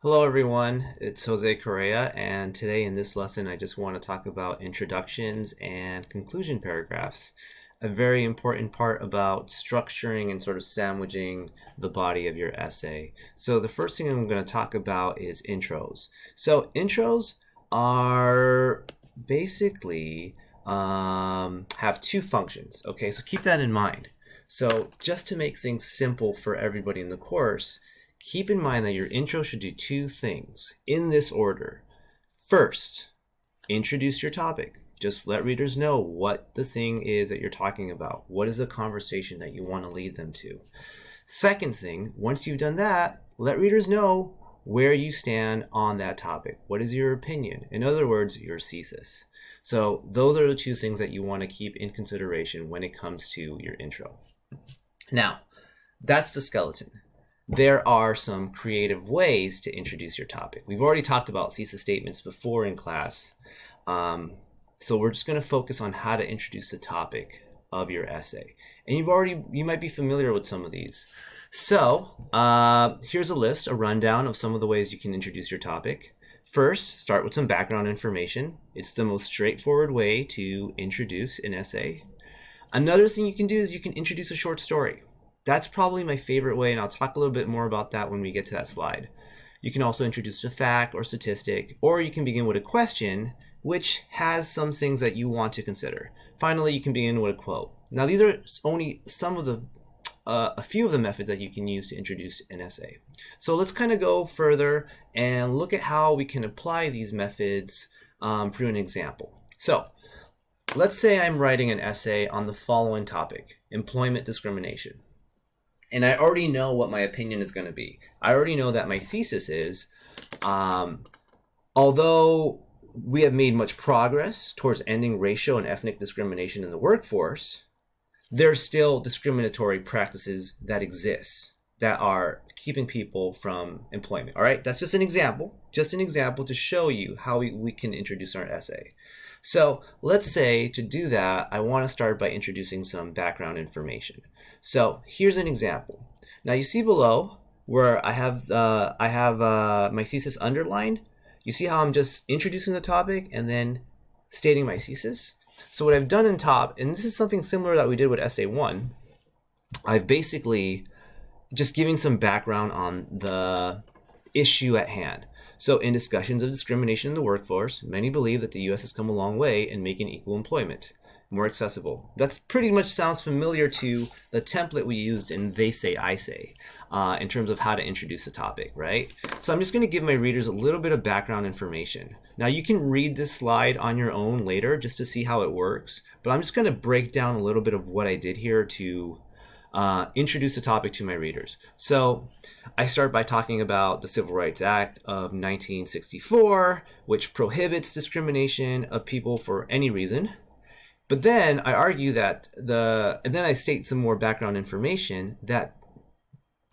Hello everyone, it's Jose Correa, and today in this lesson I just want to talk about introductions and conclusion paragraphs, a very important part about structuring and sort of sandwiching the body of your essay. So the first thing I'm going to talk about is intros. So intros are basically have two functions, okay? So keep that in mind. So just to make things simple for everybody in the course, keep in mind that your intro should do two things in this order. First, introduce your topic. Just let readers know what the thing is that you're talking about. What is the conversation that you want to lead them to? Second thing, once you've done that, let readers know where you stand on that topic. What is your opinion? In other words, your thesis. So those are the two things that you want to keep in consideration when it comes to your intro. Now, that's the skeleton. There are some creative ways to introduce your topic. We've already talked about thesis statements before in class. So we're just going to focus on how to introduce the topic of your essay. And you might be familiar with some of these. So here's a rundown of some of the ways you can introduce your topic. First, start with some background information. It's the most straightforward way to introduce an essay. Another thing you can do is you can introduce a short story. That's probably my favorite way, and I'll talk a little bit more about that when we get to that slide. You can also introduce a fact or statistic, or you can begin with a question, which has some things that you want to consider. Finally, you can begin with a quote. Now, these are only some of a few of the methods that you can use to introduce an essay. So let's kind of go further and look at how we can apply these methods through an example. So let's say I'm writing an essay on the following topic: employment discrimination. And I already know what my opinion is going to be. I already know that my thesis is, although we have made much progress towards ending racial and ethnic discrimination in the workforce, there are still discriminatory practices that exist that are keeping people from employment. All right, that's just an example to show you how we can introduce our essay. So let's say to do that, I want to start by introducing some background information. So here's an example. Now you see below where I have my thesis underlined. You see how I'm just introducing the topic and then stating my thesis? So what I've done in top, and this is something similar that we did with essay 1, I've basically just giving some background on the issue at hand. So in discussions of discrimination in the workforce, many believe that the U.S. has come a long way in making equal employment more accessible. That's pretty much sounds familiar to the template we used in They Say, I Say, in terms of how to introduce a topic, right? So I'm just going to give my readers a little bit of background information. Now you can read this slide on your own later just to see how it works, but I'm just going to break down a little bit of what I did here to introduce the topic to my readers. So I start by talking about the Civil Rights Act of 1964, which prohibits discrimination of people for any reason. But then I argue that and then I state some more background information that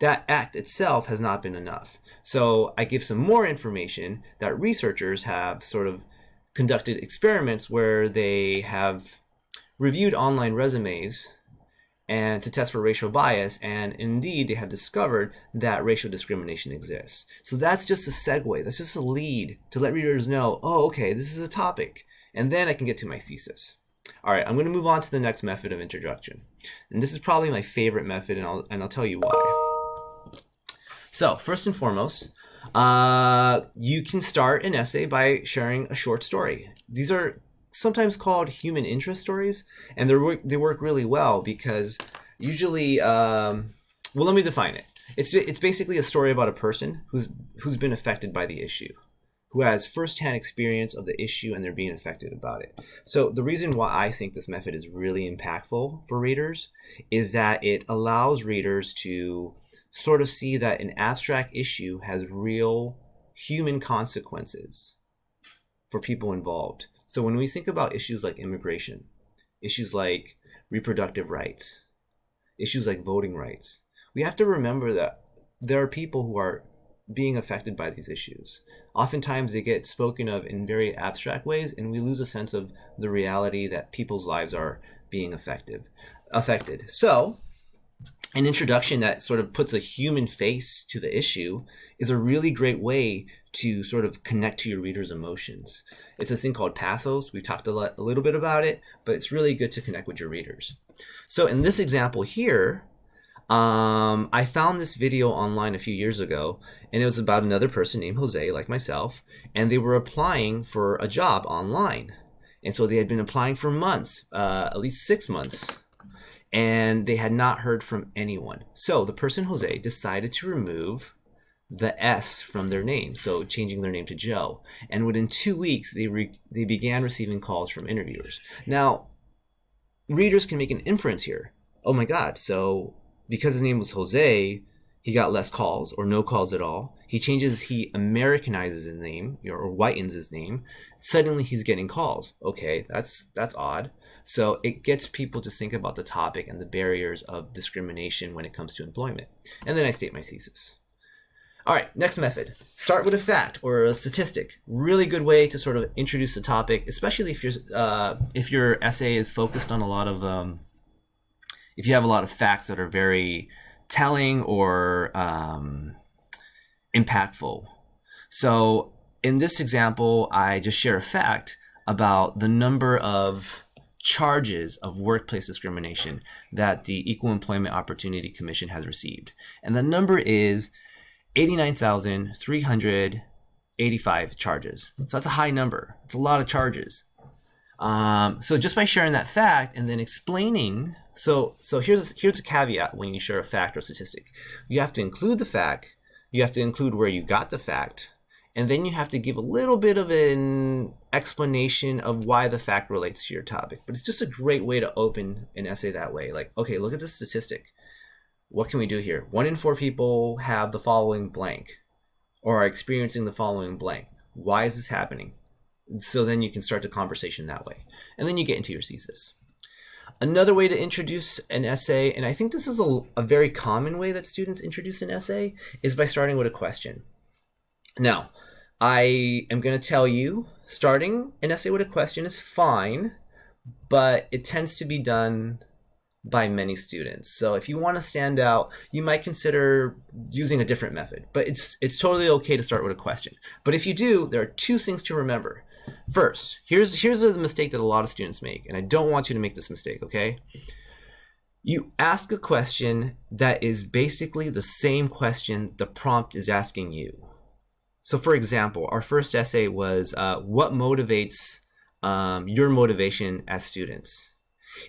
act itself has not been enough. So I give some more information that researchers have sort of conducted experiments where they have reviewed online resumes and to test for racial bias, and indeed they have discovered that racial discrimination exists. So that's just a segue, that's just a lead to let readers know, oh, okay, this is a topic, and then I can get to my thesis. All right, I'm going to move on to the next method of introduction, and this is probably my favorite method, and I'll tell you why. So first and foremost, you can start an essay by sharing a short story. These are sometimes called human interest stories, and they work really well because usually, well, let me define it. It's basically a story about a person who's been affected by the issue, who has firsthand experience of the issue and they're being affected about it. So the reason why I think this method is really impactful for readers is that it allows readers to sort of see that an abstract issue has real human consequences for people involved. So when we think about issues like immigration, issues like reproductive rights, issues like voting rights, we have to remember that there are people who are being affected by these issues. Oftentimes they get spoken of in very abstract ways, and we lose a sense of the reality that people's lives are being affected. So an introduction that sort of puts a human face to the issue is a really great way to sort of connect to your reader's emotions. It's a thing called pathos. We talked a little bit about it, but it's really good to connect with your readers. So in this example here, I found this video online a few years ago, and it was about another person named Jose, like myself, and they were applying for a job online. And so they had been applying for months, at least 6 months, and they had not heard from anyone. So the person, Jose, decided to remove the S from their name, so changing their name to Joe. And within 2 weeks, they began receiving calls from interviewers. Now, readers can make an inference here. Oh my God, so because his name was Jose, he got less calls or no calls at all. He Americanizes his name or whitens his name. Suddenly he's getting calls. Okay, that's odd. So it gets people to think about the topic and the barriers of discrimination when it comes to employment. And then I state my thesis. All right, next method. Start with a fact or a statistic. Really good way to sort of introduce the topic, especially if your essay is focused on a lot of if you have a lot of facts that are very telling or impactful. So in this example, I just share a fact about the number of charges of workplace discrimination that the Equal Employment Opportunity Commission has received. And the number is 89,385 charges. So that's a high number. It's a lot of charges. So just by sharing that fact and then explaining, so here's a caveat when you share a fact or statistic. You have to include the fact, you have to include where you got the fact, and then you have to give a little bit of an explanation of why the fact relates to your topic. But it's just a great way to open an essay that way. Like, okay, look at this statistic. What can we do here? 1 in 4 people have the following blank or are experiencing the following blank. Why is this happening? So then you can start the conversation that way. And then you get into your thesis. Another way to introduce an essay, and I think this is a very common way that students introduce an essay, is by starting with a question. Now, I am going to tell you, starting an essay with a question is fine, but it tends to be done by many students. So if you want to stand out, you might consider using a different method, but it's totally okay to start with a question. But if you do, there are 2 things to remember. First, here's the mistake that a lot of students make, and I don't want you to make this mistake, okay? You ask a question that is basically the same question the prompt is asking you. So for example, our first essay was what motivates your motivation as students?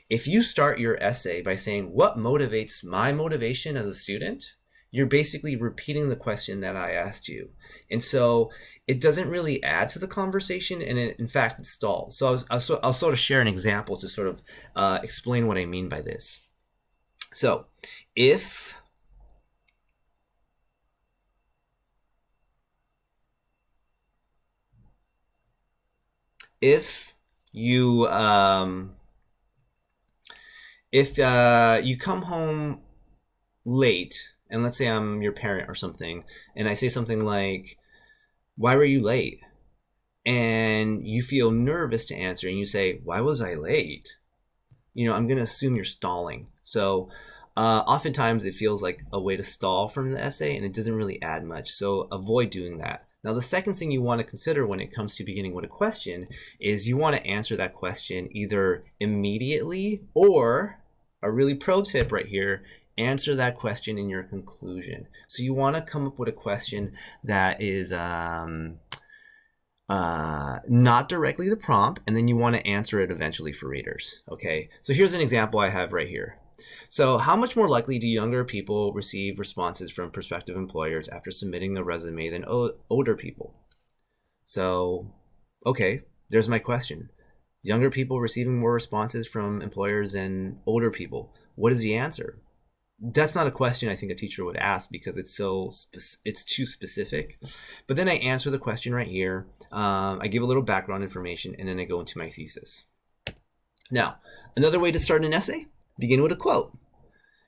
If you start your essay by saying, what motivates my motivation as a student? You're basically repeating the question that I asked you. And so it doesn't really add to the conversation, and in fact, it stalls. So I'll sort of share an example to sort of explain what I mean by this. So if you you come home late, and let's say I'm your parent or something, and I say something like, why were you late? And you feel nervous to answer, and you say, why was I late? I'm going to assume you're stalling. So oftentimes it feels like a way to stall from the essay, and it doesn't really add much. So avoid doing that. Now, the second thing you want to consider when it comes to beginning with a question is you want to answer that question either immediately, or a really pro tip right here, answer that question in your conclusion. So you want to come up with a question that is not directly the prompt, and then you want to answer it eventually for readers. Okay, so here's an example I have right here. So how much more likely do younger people receive responses from prospective employers after submitting a resume than older people? So, okay, there's my question. Younger people receiving more responses from employers than older people. What is the answer? That's not a question I think a teacher would ask because it's too specific. But then I answer the question right here. I give a little background information, and then I go into my thesis. Now, another way to start an essay, begin with a quote.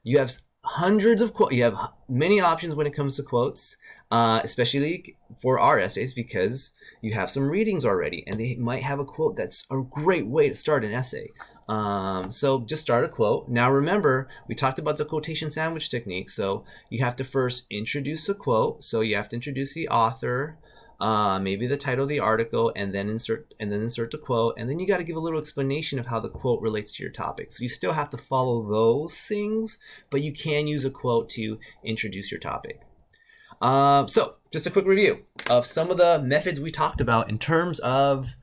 You have hundreds of quotes. You have many options when it comes to quotes, especially for our essays, because you have some readings already, and they might have a quote that's a great way to start an essay. So just start a quote. Now remember, we talked about the quotation sandwich technique. So you have to first introduce a quote. So you have to introduce the author, maybe the title of the article, and then insert the quote. And then you got to give a little explanation of how the quote relates to your topic. So you still have to follow those things, but you can use a quote to introduce your topic. So just a quick review of some of the methods we talked about in terms of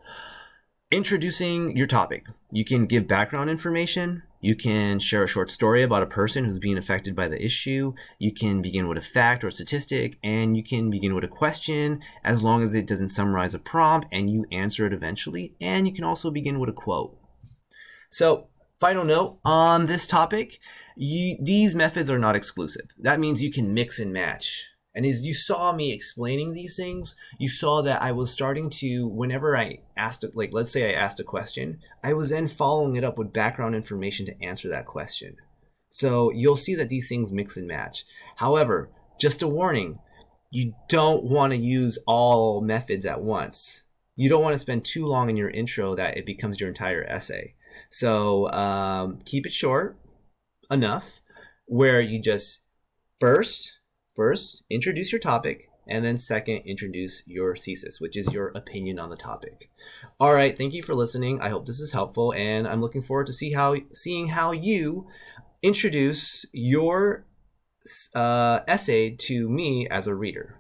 introducing your topic. You can give background information. You can share a short story about a person who's being affected by the issue. You can begin with a fact or statistic, and you can begin with a question as long as it doesn't summarize a prompt and you answer it eventually. And you can also begin with a quote. So, final note on this topic, these methods are not exclusive. That means you can mix and match. And as you saw me explaining these things, you saw that I was starting to, whenever I asked, like, let's say I asked a question, I was then following it up with background information to answer that question. So you'll see that these things mix and match. However, just a warning, you don't want to use all methods at once. You don't want to spend too long in your intro that it becomes your entire essay. So keep it short enough where you just first introduce your topic, and then second, introduce your thesis, which is your opinion on the topic. All right, thank you for listening. I hope this is helpful, and I'm looking forward to seeing how you introduce your essay to me as a reader.